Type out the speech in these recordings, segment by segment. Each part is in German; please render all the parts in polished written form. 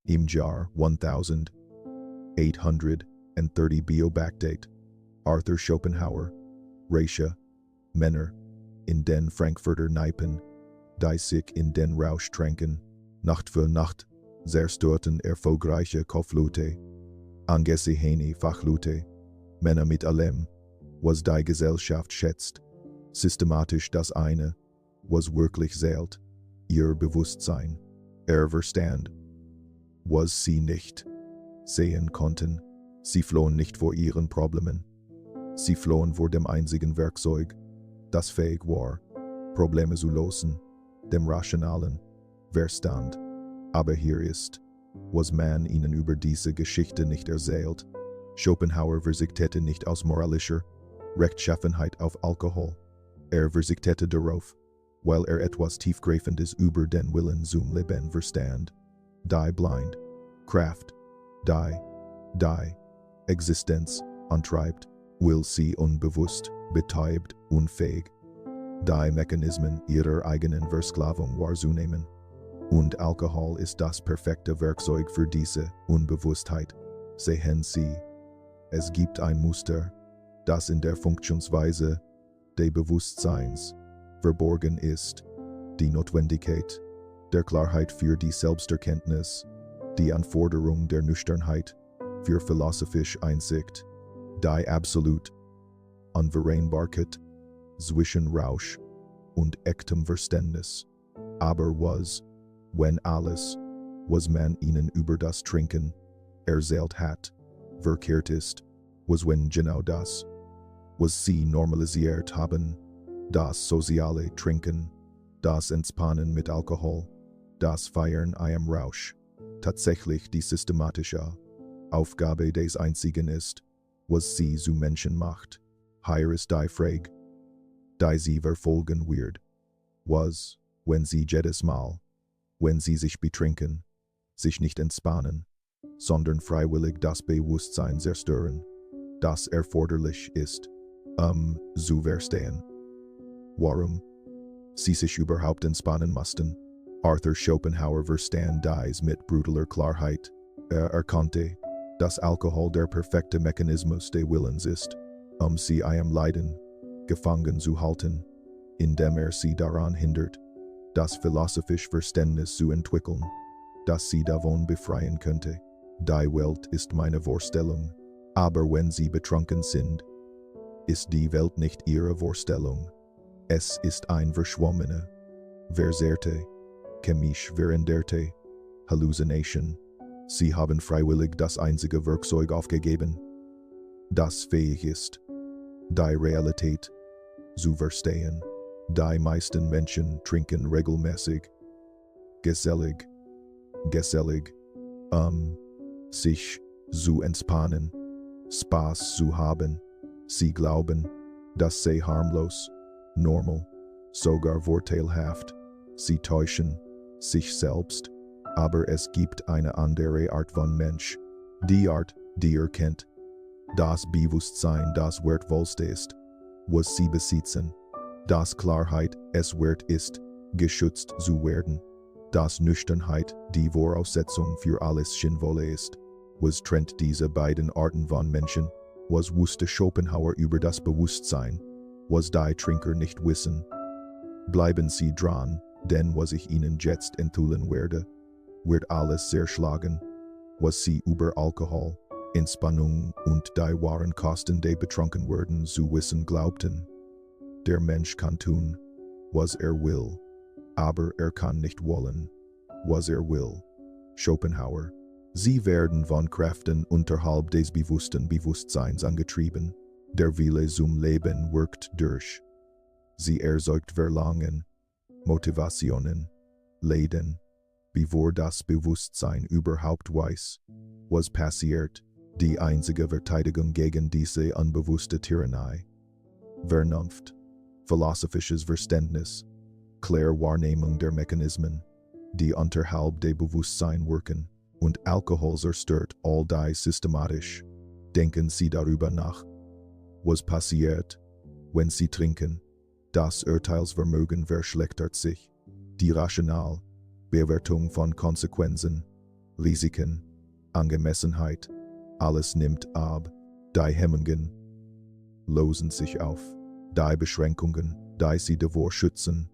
Im Jahr 1830 Backdate. Arthur Schopenhauer, Reiche, Männer, in den Frankfurter Kneipen, die sich in den Rausch tränken, Nacht für Nacht, zerstörten erfolgreiche Kaufleute, angesehene Fachleute, Männer mit allem, was die Gesellschaft schätzt, systematisch das eine, was wirklich zählt, ihr Bewusstsein, ihr Verstand, was sie nicht sehen konnten, sie flohen nicht vor ihren Problemen, sie flohen vor dem einzigen Werkzeug, das fähig war, Probleme zu lösen, dem rationalen Verstand. Aber hier ist, was man ihnen über diese Geschichte nicht erzählt. Schopenhauer verzichtete nicht aus moralischer Rechtschaffenheit auf Alkohol. Er verzichtete darauf, weil er etwas Tiefgreifendes über den Willen zum Leben verstand. Die blind Kraft, die Existenz antreibt, will sie unbewusst, betäubt, unfähig, die Mechanismen ihrer eigenen Versklavung wahrzunehmen. Und Alkohol ist das perfekte Werkzeug für diese Unbewusstheit. Sehen Sie, es gibt ein Muster, das in der Funktionsweise des Bewusstseins verborgen ist, die Notwendigkeit der Klarheit für die Selbsterkenntnis, die Anforderung der Nüchternheit für philosophische Einsicht, die absolut Unvereinbarkeit zwischen Rausch und echtem Verständnis. Aber was, wenn alles, was man ihnen über das Trinken erzählt hat, verkehrt ist, was wenn genau das, was sie normalisiert haben, das soziale Trinken, das Entspannen mit Alkohol, das Feiern einem Rausch, tatsächlich die systematische Aufgabe des Einzigen ist, was sie zu Menschen macht. Hier ist die Frage, die sie verfolgen wird. Was, wenn sie jedes Mal, wenn sie sich betrinken, sich nicht entspannen, sondern freiwillig das Bewusstsein zerstören, das erforderlich ist, zu verstehen. Warum sie sich überhaupt entspannen mussten. Arthur Schopenhauer verstand dies mit brutaler Klarheit. Er erkannte, dass Alkohol der perfekte Mechanismus des Willens ist, sie einem Leiden gefangen zu halten, indem sie daran hindert, das philosophische Verständnis zu entwickeln, das sie davon befreien könnte. Die Welt ist meine Vorstellung, aber wenn sie betrunken sind, ist die Welt nicht ihre Vorstellung. Es ist ein verschwommene, verzerrte, chemisch veränderte Hallucination. Sie haben freiwillig das einzige Werkzeug aufgegeben, das fähig ist, die Realität zu verstehen. Die meisten Menschen trinken regelmäßig, gesellig, sich zu entspannen, Spaß zu haben. Sie glauben, dass sie harmlos, normal, sogar vorteilhaft, sie täuschen sich selbst, aber es gibt eine andere Art von Mensch, die Art, die erkennt, das Bewusstsein das wertvollste ist, was sie besitzen, das Klarheit es wert ist, geschützt zu werden, das Nüchternheit die Voraussetzung für alles Sinnvolle ist. Was trennt diese beiden Arten von Menschen? Was wusste Schopenhauer über das Bewusstsein? Was die Trinker nicht wissen? Bleiben Sie dran, denn was ich Ihnen jetzt enthüllen werde, wird alles zerschlagen, was Sie über Alkohol, Entspannung und die wahren Kosten des Betrunkenwerdens zu wissen glaubten. Der Mensch kann tun, was er will, aber er kann nicht wollen, was er will. Schopenhauer. Sie werden von Kräften unterhalb des bewussten Bewusstseins angetrieben. Der Wille zum Leben wirkt durch. Sie erzeugt Verlangen, Motivationen, Leiden, bevor das Bewusstsein überhaupt weiß, was passiert, die einzige Verteidigung gegen diese unbewusste Tyrannei. Vernunft, philosophisches Verständnis, klare Wahrnehmung der Mechanismen, die unterhalb des Bewusstseins wirken, und Alkohol zerstört all die systematisch. Denken Sie darüber nach. Was passiert, wenn Sie trinken? Das Urteilsvermögen verschlechtert sich. Die rationale Bewertung von Konsequenzen Risiken, Angemessenheit, alles nimmt ab, die Hemmungen losen sich auf, die Beschränkungen, die sie davor schützen,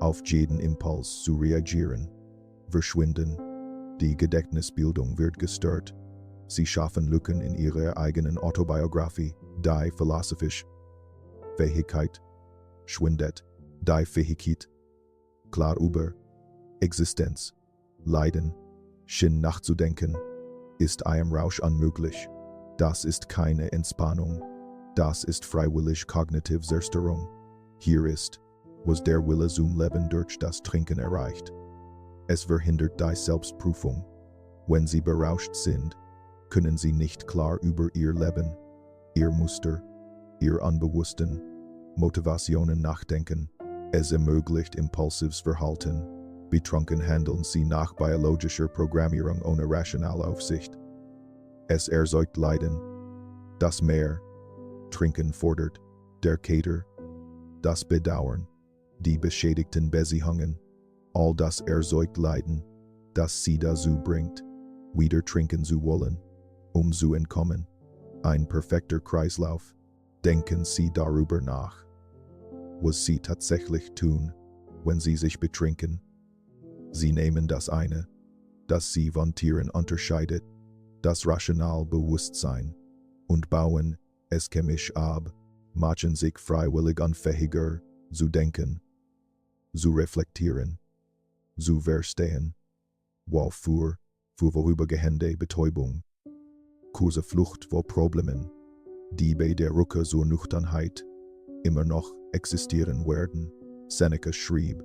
auf jeden Impuls zu reagieren, verschwinden, die Gedächtnisbildung wird gestört, sie schaffen Lücken in ihrer eigenen Autobiografie, die philosophisch Fähigkeit schwindet, die Fähigkeit, klar über Existenz, Leiden, Sinn nachzudenken, ist einem Rausch unmöglich. Das ist keine Entspannung. Das ist freiwillig kognitive Zerstörung. Hier ist, was der Wille zum Leben durch das Trinken erreicht. Es verhindert die Selbstprüfung. Wenn sie berauscht sind, können sie nicht klar über ihr Leben, ihr Muster, ihr Unbewussten, Motivationen nachdenken. Es ermöglicht impulsives Verhalten. Betrunken handeln sie nach biologischer Programmierung ohne rationale Aufsicht. Es erzeugt Leiden. Das Mehr, Trinken fordert, der Kater, das Bedauern, die beschädigten Beziehungen, all das erzeugt Leiden, das sie dazu bringt, wieder trinken zu wollen, zu entkommen. Ein perfekter Kreislauf. Denken Sie darüber nach, was Sie tatsächlich tun, wenn Sie sich betrinken. Sie nehmen das eine, das Sie von Tieren unterscheidet, das rational Bewusstsein, und bauen es chemisch ab, machen sich freiwillig unfähiger, zu denken, zu reflektieren, zu verstehen, wofür, für vorübergehende Betäubung, kurze Flucht vor Problemen, die bei der Rückkehr zur Nüchternheit immer noch existieren werden. Seneca schrieb,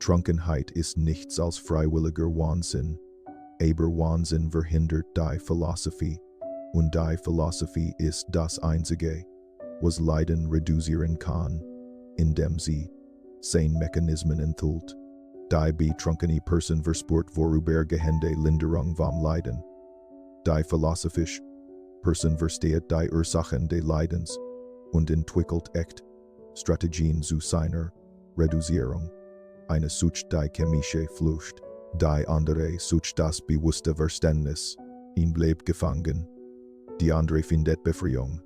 Trunkenheit ist nichts als freiwilliger Wahnsinn, aber Wahnsinn verhindert die Philosophie, und die Philosophie ist das Einzige, was Leiden reduzieren kann, indem sie seine Mechanismen enthüllt. Die betrunkene Person verspürt vorübergehende Linderung vom Leiden. Die philosophische Person versteht die Ursachen des Leidens und entwickelt echt Strategien zu seiner Reduzierung. Eine sucht die chemische Flucht, die andere sucht das bewusste Verständnis, ihn bleibt gefangen. Die andere findet Befreiung.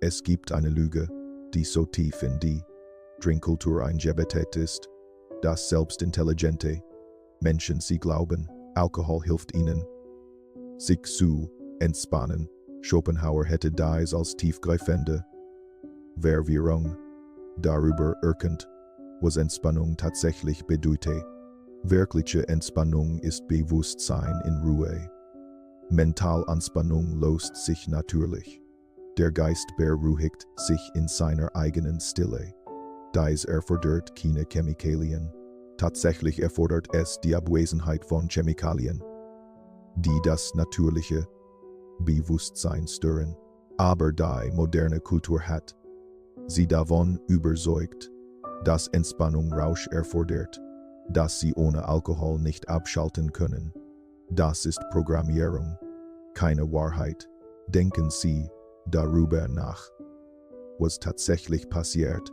Es gibt eine Lüge, die so tief in die Trinkkultur eingebettet ist, dass selbst intelligente Menschen sie glauben, Alkohol hilft ihnen, sich zu entspannen. Schopenhauer hätte dies als tiefgreifende Verwirrung darüber erkannt, was Entspannung tatsächlich bedeutet. Wirkliche Entspannung ist Bewusstsein in Ruhe. Mental-Anspannung löst sich natürlich. Der Geist beruhigt sich in seiner eigenen Stille. Dies erfordert keine Chemikalien. Tatsächlich erfordert es die Abwesenheit von Chemikalien, die das natürliche Bewusstsein stören. Aber die moderne Kultur hat sie davon überzeugt, dass Entspannung Rausch erfordert, dass sie ohne Alkohol nicht abschalten können. Das ist Programmierung, keine Wahrheit. Denken Sie darüber nach, was tatsächlich passiert,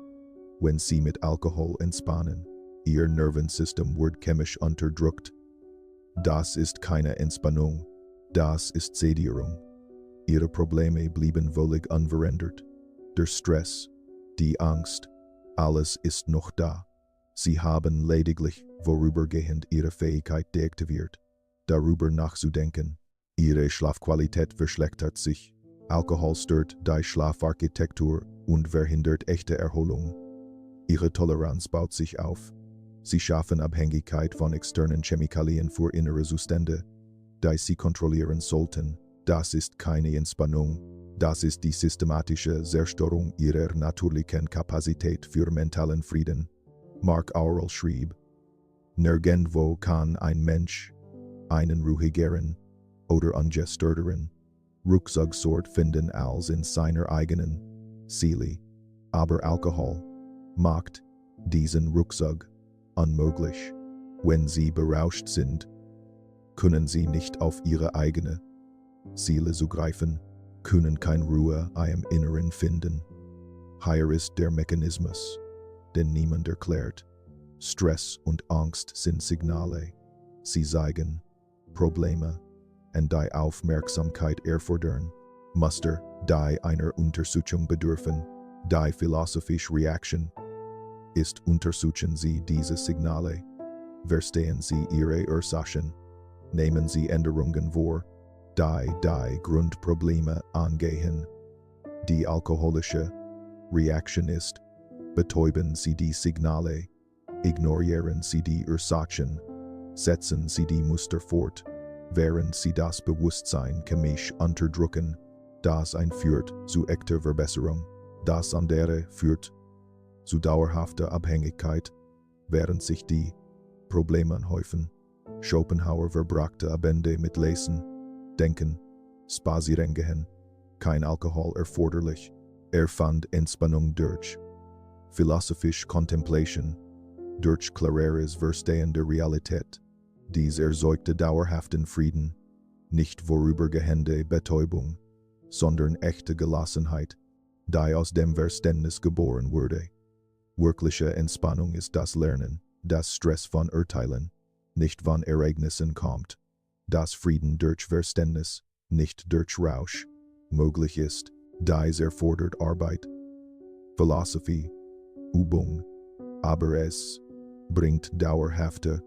wenn Sie mit Alkohol entspannen. Ihr Nervensystem wird chemisch unterdrückt. Das ist keine Entspannung, das ist Sedierung. Ihre Probleme blieben völlig unverändert. Der Stress, die Angst, alles ist noch da. Sie haben lediglich vorübergehend ihre Fähigkeit deaktiviert, darüber nachzudenken. Ihre Schlafqualität verschlechtert sich. Alkohol stört die Schlafarchitektur und verhindert echte Erholung. Ihre Toleranz baut sich auf. Sie schaffen Abhängigkeit von externen Chemikalien für innere Zustände, die sie kontrollieren sollten. Das ist keine Entspannung. Das ist die systematische Zerstörung ihrer natürlichen Kapazität für mentalen Frieden. Mark Aurel schrieb, nirgendwo kann ein Mensch einen ruhigeren oder ungestörteren Rückzugsort finden als in seiner eigenen Seele. Aber Alkohol macht diesen Rückzug unmöglich. Wenn sie berauscht sind, können sie nicht auf ihre eigene Seele zugreifen, können keine Ruhe im Inneren finden. Hier ist der Mechanismus, den niemand erklärt. Stress und Angst sind Signale. Sie zeigen, Probleme, und die Aufmerksamkeit erfordern, Muster, die einer Untersuchung bedürfen, die philosophische Reaktion ist, untersuchen Sie diese Signale, verstehen Sie ihre Ursachen, nehmen Sie Änderungen vor, die Grundprobleme angehen. Die alkoholische Reaktion ist, betäuben Sie die Signale, ignorieren Sie die Ursachen, setzen Sie die Muster fort, während Sie das Bewusstsein chemisch unterdrücken, das einführt zu echter Verbesserung, das andere führt zu dauerhafter Abhängigkeit, während sich die Probleme häufen. Schopenhauer verbrachte Abende mit Lesen, Denken, Spazierengehen, kein Alkohol erforderlich. Er fand Entspannung durch philosophische Contemplation, durch klareres Verstehen der Realität. Dies erzeugte dauerhaften Frieden, nicht vorübergehende Betäubung, sondern echte Gelassenheit, die aus dem Verständnis geboren wurde. Wirkliche Entspannung ist das Lernen, das Stress von Urteilen, nicht von Ereignissen kommt, das Frieden durch Verständnis, nicht durch Rausch, möglich ist, dies erfordert Arbeit, Philosophie, Übung, aber es bringt dauerhafte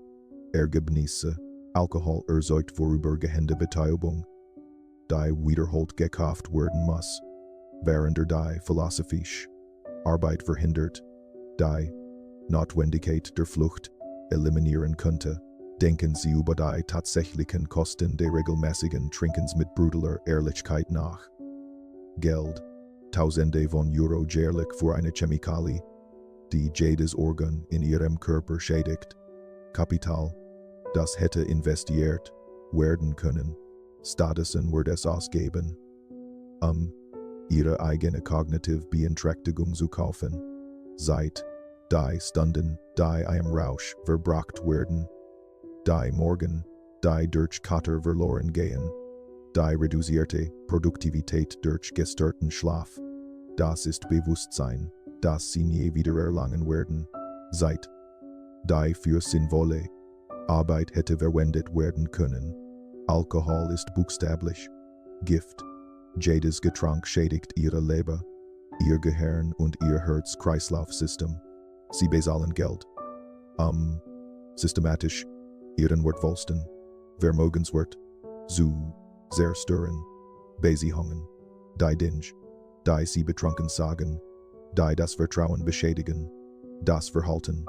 Ergebnisse. Alkohol erzeugt vorübergehende Betäubung, die wiederholt gekauft werden muss, während die philosophische Arbeit verhindert, die Notwendigkeit der Flucht eliminieren könnte. Denken Sie über die tatsächlichen Kosten des regelmäßigen Trinkens mit brutaler Ehrlichkeit nach. Geld, Tausende von Euro jährlich für eine Chemikalie, die jedes Organ in Ihrem Körper schädigt. Kapital, das hätte investiert werden können, stattdessen wird es ausgeben, Ihre eigene kognitive Beeinträchtigung zu kaufen. Seit die Stunden, die im Rausch verbracht werden, die Morgen, die durch Kater verloren gehen, die reduzierte Produktivität durch gestörten Schlaf, das ist Bewusstsein, das Sie nie wieder erlangen werden. Seit die für sinnvolle Arbeit hätte verwendet werden können. Alkohol ist buchstäblich Gift. Jedes Getränk schädigt Ihre Leber, Ihr Gehirn und Ihr Herz-Kreislauf-System. Sie bezahlen Geld. Systematisch Ihren wertvollsten Vermögenswert zu zerstören. Beziehungen, die Dinge, die Sie betrunken sagen, die das Vertrauen beschädigen, das Verhalten,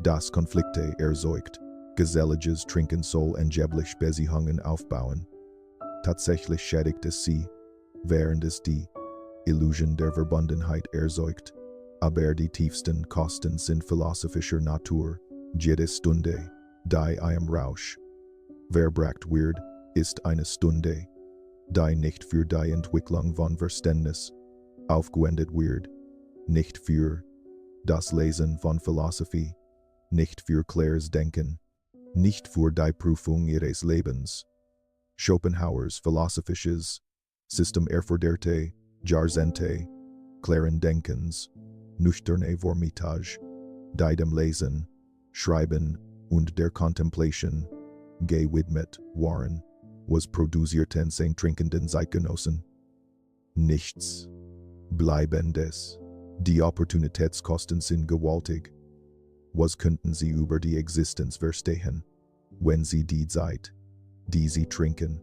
das Konflikte erzeugt. Geselliges Trinken soll angeblich Beziehungen aufbauen. Tatsächlich schädigt es sie, während es die Illusion der Verbundenheit erzeugt. Aber die tiefsten Kosten sind philosophischer Natur. Jede Stunde, die im Rausch verbracht wird, ist eine Stunde, die nicht für die Entwicklung von Verständnis aufgewendet wird, nicht für das Lesen von Philosophie, nicht für klares Denken, nicht für die Prüfung ihres Lebens. Schopenhauers philosophisches System erforderte Jahrzehnte klaren Denkens, nüchterne Vormittag, die dem Lesen, Schreiben und der Contemplation gewidmet waren, was produzierten sein trinkenden Zeitgenossen. Nichts Bleibendes. Die Opportunitätskosten sind gewaltig. Was könnten Sie über die Existenz verstehen, wenn Sie die Zeit, die Sie trinken,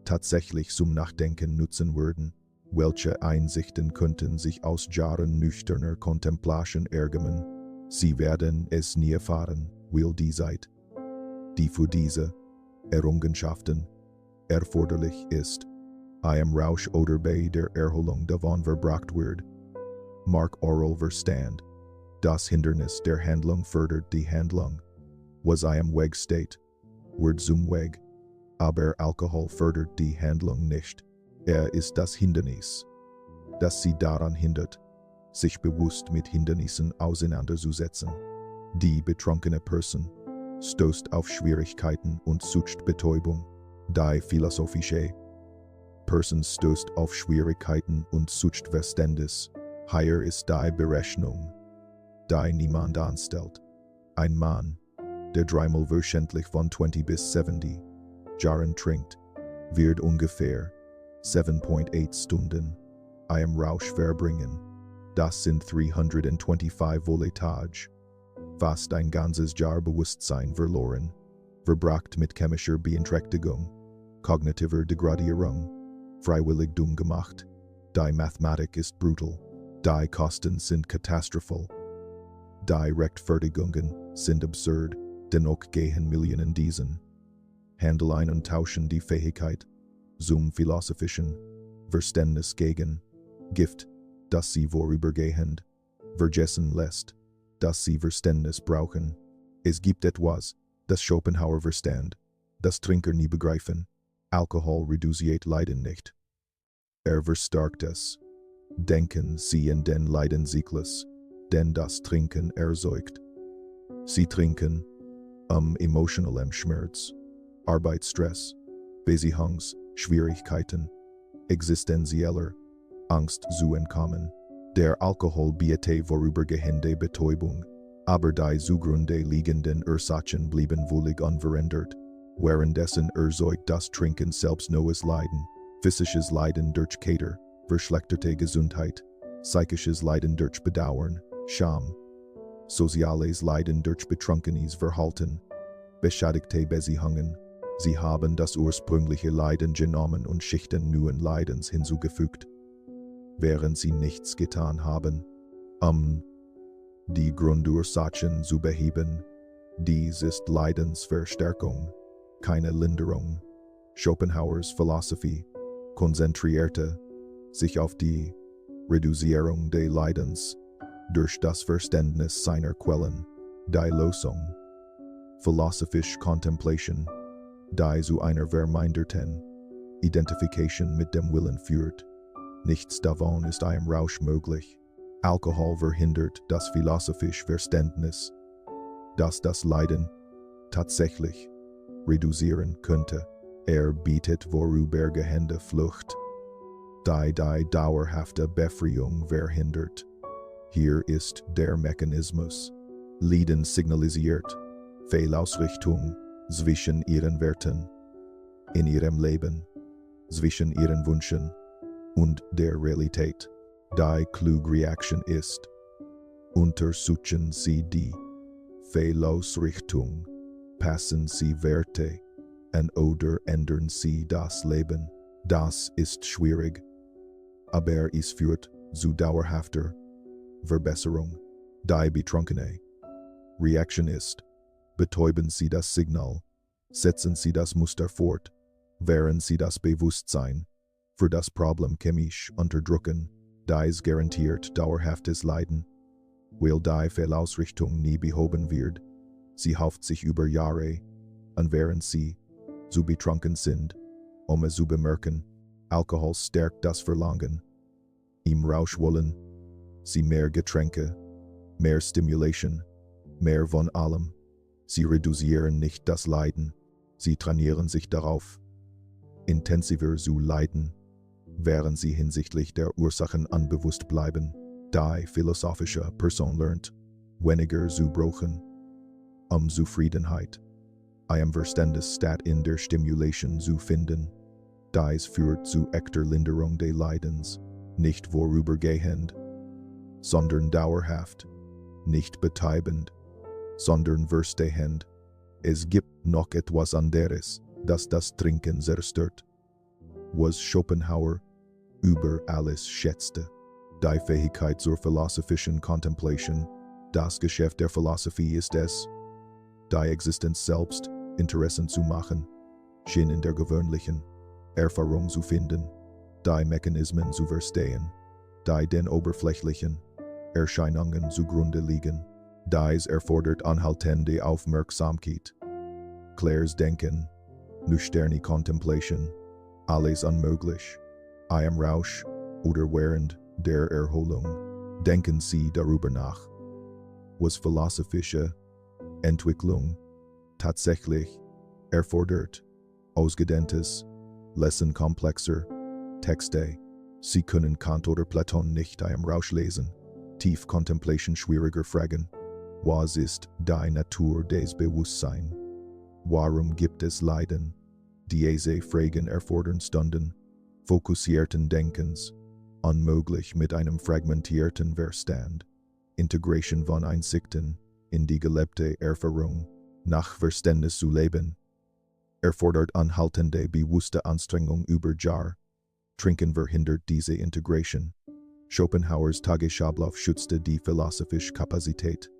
tatsächlich zum Nachdenken nutzen würden? Welche Einsichten könnten sich aus Jahren nüchterner Contemplation ergeben? Sie werden es nie erfahren, weil die Zeit, die für diese Errungenschaften erforderlich ist, im Rausch oder bei der Erholung davon verbracht wird. Mark Oral Verstand. Das Hindernis der Handlung fördert die Handlung. Was im Weg steht, wird zum Weg. Aber Alkohol fördert die Handlung nicht. Ist das Hindernis, das sie daran hindert, sich bewusst mit Hindernissen auseinanderzusetzen. Die betrunkene Person stößt auf Schwierigkeiten und sucht Betäubung. Die philosophische Person stößt auf Schwierigkeiten und sucht Verständnis. Hier ist die Berechnung, die niemand anstellt. Ein Mann, der dreimal wöchentlich von 20 bis 70 Jahren trinkt, wird ungefähr 7,8 Stunden einem Rausch verbringen. Das sind 325 Voltage. Fast ein ganzes Jahr Bewusstsein verloren, verbracht mit chemischer Beeinträchtigung, kognitiver Degradierung, freiwillig dumm gemacht. Die Mathematik ist brutal, die Kosten sind katastrophal. Die Rechtfertigungen sind absurd, dennoch gehen Millionen diesen Handel ein und tauschen die Fähigkeit zum philosophischen Verständnis gegen Gift, das sie vorübergehend vergessen lässt, dass sie Verständnis brauchen. Es gibt etwas, das Schopenhauer verstand, das Trinker nie begreifen. Alkohol reduziert Leiden nicht. Verstärkt es. Denken sie in den Leidenszyklus, denn das Trinken erzeugt. Sie trinken, emotionalem Schmerz, Arbeitsstress, Schwierigkeiten, existenzieller Angst zu entkommen. Der Alkohol bietet vorübergehende Betäubung, aber die zugrunde liegenden Ursachen blieben völlig unverändert. Währenddessen erzeugt das Trinken selbst neues Leiden, physisches Leiden durch Kater, verschlechterte Gesundheit, psychisches Leiden durch Bedauern, Scham, soziales Leiden durch betrunkenes Verhalten, beschädigte Beziehungen. Sie haben das ursprüngliche Leiden genommen und Schichten neuen Leidens hinzugefügt, während sie nichts getan haben, die Grundursachen zu beheben. Dies ist Leidensverstärkung, keine Linderung. Schopenhauers Philosophie konzentrierte sich auf die Reduzierung des Leidens durch das Verständnis seiner Quellen, die Lösung. Philosophische Contemplation, die zu einer verminderten Identifikation mit dem Willen führt. Nichts davon ist einem Rausch möglich. Alkohol verhindert das philosophische Verständnis, dass das Leiden tatsächlich reduzieren könnte. Bietet vorübergehende Flucht, die dauerhafte Befreiung verhindert. Hier ist der Mechanismus. Leiden signalisiert Fehlausrichtung zwischen ihren Werten in ihrem Leben, zwischen ihren Wünschen und der Realität. Die kluge Reaktion ist: untersuchen Sie die Fehlausrichtung, passen Sie Werte an oder ändern Sie das Leben. Das ist schwierig, aber es führt zu dauerhafter Verbesserung. Die betrunkene Reaktion ist: betäuben Sie das Signal, setzen Sie das Muster fort, während Sie das Bewusstsein für das Problem chemisch unterdrücken. Dies garantiert dauerhaftes Leiden, weil die Fehlausrichtung nie behoben wird. Sie hauft sich über Jahre, und während Sie zu betrunken sind, es zu bemerken. Alkohol stärkt das Verlangen. Im Rausch wollen Sie mehr Getränke, mehr Stimulation, mehr von allem. Sie reduzieren nicht das Leiden, sie trainieren sich darauf, intensiver zu leiden, während sie hinsichtlich der Ursachen unbewusst bleiben. Die philosophische Person lernt, weniger zu brauchen, Zufriedenheit, einem Verständnis statt in der Stimulation zu finden. Dies führt zu echter Linderung des Leidens, nicht vorübergehend, sondern dauerhaft, nicht betäubend, sondern verstehend. Es gibt noch etwas anderes, das das Trinken zerstört. Was Schopenhauer über alles schätzte. Die Fähigkeit zur philosophischen Contemplation. Das Geschäft der Philosophie ist es, die Existenz selbst Interessen zu machen, Sinn in der gewöhnlichen Erfahrung zu finden, die Mechanismen zu verstehen, die den oberflächlichen Erscheinungen zugrunde liegen. Dies erfordert anhaltende Aufmerksamkeit, klares Denken, nüchterne Contemplation, alles unmöglich. Im Rausch oder während der Erholung denken Sie darüber nach, was philosophische Entwicklung tatsächlich erfordert. Ausgedehntes, lessenkomplexer Texte. Sie können Kant oder Platon nicht im Rausch lesen. Tief Contemplation schwieriger Fragen. Was ist die Natur des Bewusstseins? Warum gibt es Leiden? diese Fragen erfordern Stunden fokussierten Denkens, unmöglich mit einem fragmentierten Verstand. Integration von Einsichten in die gelebte Erfahrung nach Verständnis zu leben, erfordert anhaltende bewusste Anstrengung über Jahre. Trinken verhindert diese Integration. Schopenhauers Tagesablauf schützte die philosophische Kapazität.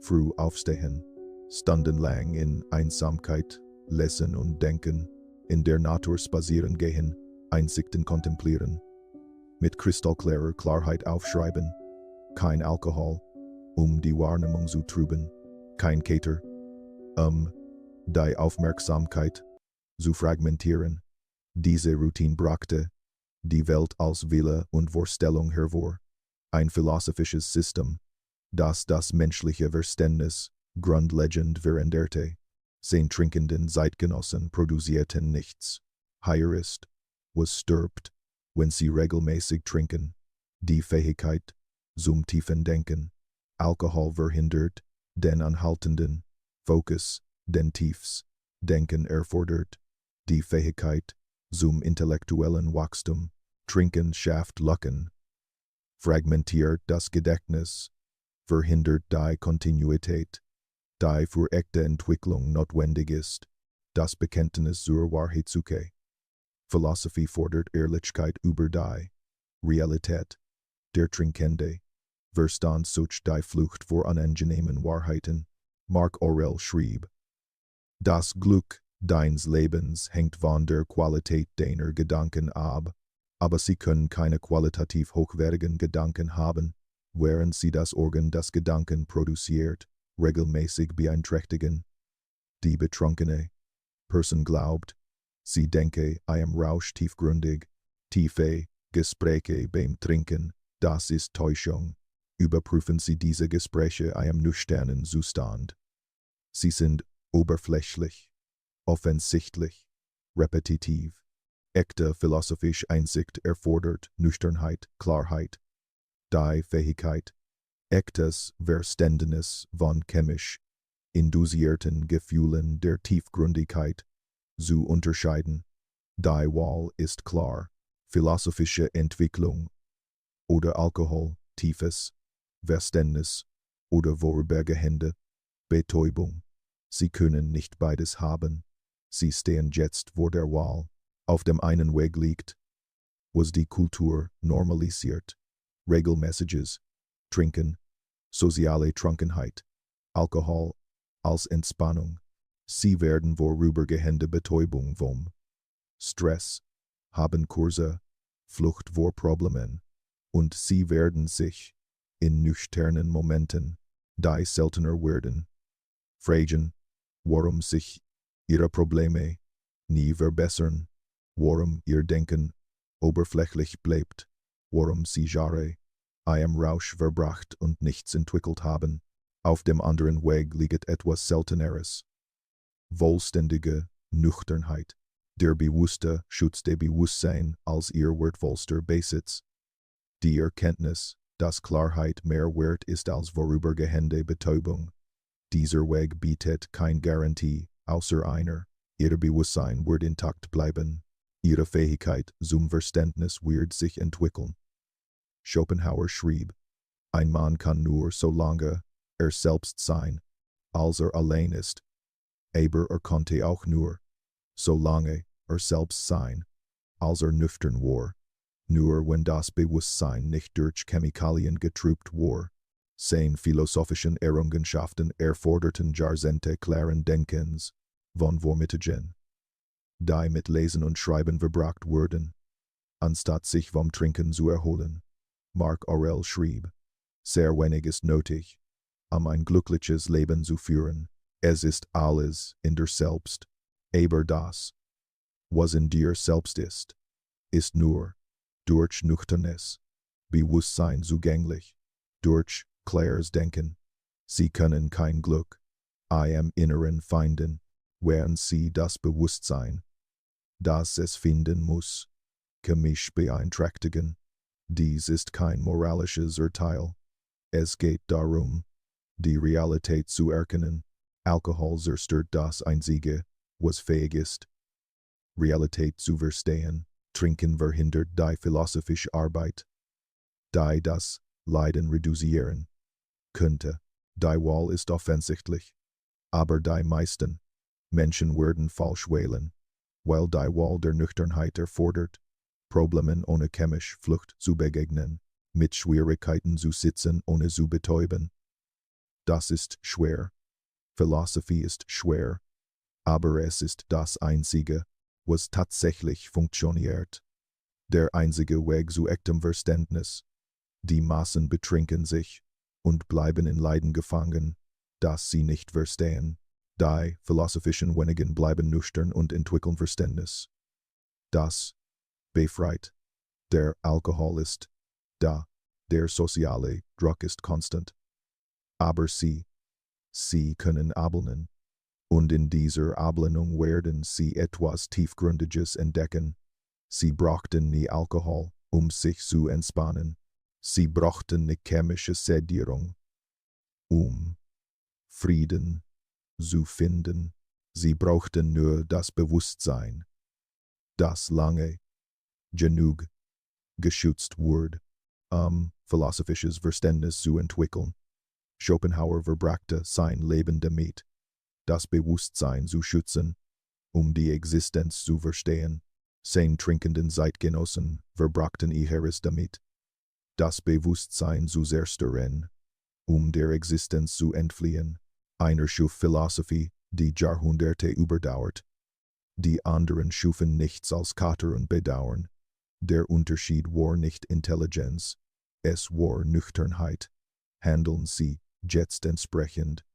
Früh aufstehen, stundenlang in Einsamkeit lesen und denken, in der Natur spazieren gehen, Einsichten kontemplieren, mit kristallklarer Klarheit aufschreiben, kein Alkohol, die Wahrnehmung zu trüben, kein Kater, die Aufmerksamkeit zu fragmentieren. Diese Routine brachte die Welt als Wille und Vorstellung hervor, ein philosophisches System, das das menschliche Verständnis grundlegend veränderte. Sein trinkenden Zeitgenossen produzierten nichts. Heier ist, was stirbt, wenn sie regelmäßig trinken, die Fähigkeit zum tiefen Denken. Alkohol verhindert den anhaltenden Fokus, den tiefs Denken erfordert, die Fähigkeit zum intellektuellen Wachstum. Trinken schafft Lücken, fragmentiert das Gedächtnis, verhindert die Kontinuität, die für echte Entwicklung notwendig ist, das Bekenntnis zur Wahrheit suche. Philosophie fordert Ehrlichkeit über die Realität. Der Trinkende Verstand sucht die Flucht vor unangenehmen Wahrheiten. Marc Aurel schrieb: Das Glück deines Lebens hängt von der Qualität deiner Gedanken ab, aber sie können keine qualitativ hochwertigen Gedanken haben, während sie das Organ das Gedanken produziert, regelmäßig beeinträchtigen. Die betrunkene Person glaubt, sie denke, I am Rausch tiefgründig, tiefe Gespräche beim Trinken, das ist Täuschung. Überprüfen Sie diese Gespräche I am nüchternen Zustand. Sie sind oberflächlich, offensichtlich, repetitiv. Echte philosophische Einsicht erfordert Nüchternheit, Klarheit, die Fähigkeit, echtes Verständnis von chemisch induzierten Gefühlen der Tiefgründigkeit zu unterscheiden. Die Wahl ist klar, philosophische Entwicklung oder Alkohol, tiefes Verständnis oder vorübergehende Betäubung. Sie können nicht beides haben. Sie stehen jetzt vor der Wahl. Auf dem einen Weg liegt, was die Kultur normalisiert, Regelmäßiges, Trinken, soziale Trunkenheit, Alkohol als Entspannung. Sie werden vorübergehende Betäubung vom Stress, haben Kurse, Flucht vor Problemen, und sie werden sich in nüchternen Momenten, die seltener werden, fragen, warum sich ihre Probleme nie verbessern, warum ihr Denken oberflächlich bleibt, warum sie Jahre im Rausch verbracht und nichts entwickelt haben. Auf dem anderen Weg liegt etwas Selteneres. Vollständige Nüchternheit. Der bewusste schützte Bewusstsein als ihr wertvollster Besitz. Die Erkenntnis, dass Klarheit mehr wert ist als vorübergehende Betäubung. Dieser Weg bietet keine Garantie, außer einer. Ihr Bewusstsein wird intakt bleiben. Ihre Fähigkeit zum Verständnis wird sich entwickeln. Schopenhauer schrieb: Ein Mann kann nur so lange selbst sein, als allein ist. Aber konnte auch nur so lange selbst sein, als nüchtern war. Nur wenn das Bewusstsein nicht durch Chemikalien getrübt war. Seine philosophischen Errungenschaften erforderten Jahrzehnte klaren Denkens, von Vormittagen, die mit Lesen und Schreiben verbracht wurden, anstatt sich vom Trinken zu erholen. Marc Aurel schrieb: Sehr wenig ist nötig, ein glückliches Leben zu führen. Es ist alles in dir selbst. Aber das, was in dir selbst ist nur durch nüchternes Bewusstsein zugänglich, durch klares Denken. Sie können kein Glück im Inneren finden, während sie das Bewusstsein, das es finden muss, chemisch beeinträchtigen. Dies ist kein moralisches Urteil. Es geht darum, die Realität zu erkennen. Alkohol zerstört das Einzige, was fähig ist, Realität zu verstehen, Trinken verhindert die philosophische Arbeit, die das Leiden reduzieren könnte. Die Wahl ist offensichtlich, aber die meisten Menschen werden falsch wählen, weil die Wahl der Nüchternheit erfordert, Problemen ohne chemische Flucht zu begegnen, mit Schwierigkeiten zu sitzen, ohne zu betäuben. Das ist schwer. Philosophie ist schwer, aber es ist das Einzige, was tatsächlich funktioniert. Der einzige Weg zu echtem Verständnis. Die Massen betrinken sich und bleiben in Leiden gefangen, das sie nicht verstehen. Die philosophischen wenigen bleiben nüchtern und entwickeln Verständnis. Das befreit. Der Alkohol ist da, der soziale Druck ist konstant. Aber sie können abelnen. Und in dieser Ablehnung werden sie etwas Tiefgründiges entdecken. Sie brauchten nie Alkohol, sich zu entspannen. Sie brauchten nie chemische Sedierung, Frieden zu finden. Sie brauchten nur das Bewusstsein, das lange genug geschützt wurde, philosophisches Verständnis zu entwickeln. Schopenhauer verbrachte sein Leben damit, das Bewusstsein zu schützen, die Existenz zu verstehen. Seine trinkenden Zeitgenossen verbrachten ihres damit, das Bewusstsein zu zerstören, der Existenz zu entfliehen. Einer schuf Philosophie, die Jahrhunderte überdauert. Die anderen schufen nichts als Kater und Bedauern. Der Unterschied war nicht Intelligenz, es war Nüchternheit. Handeln sie jetzt entsprechend,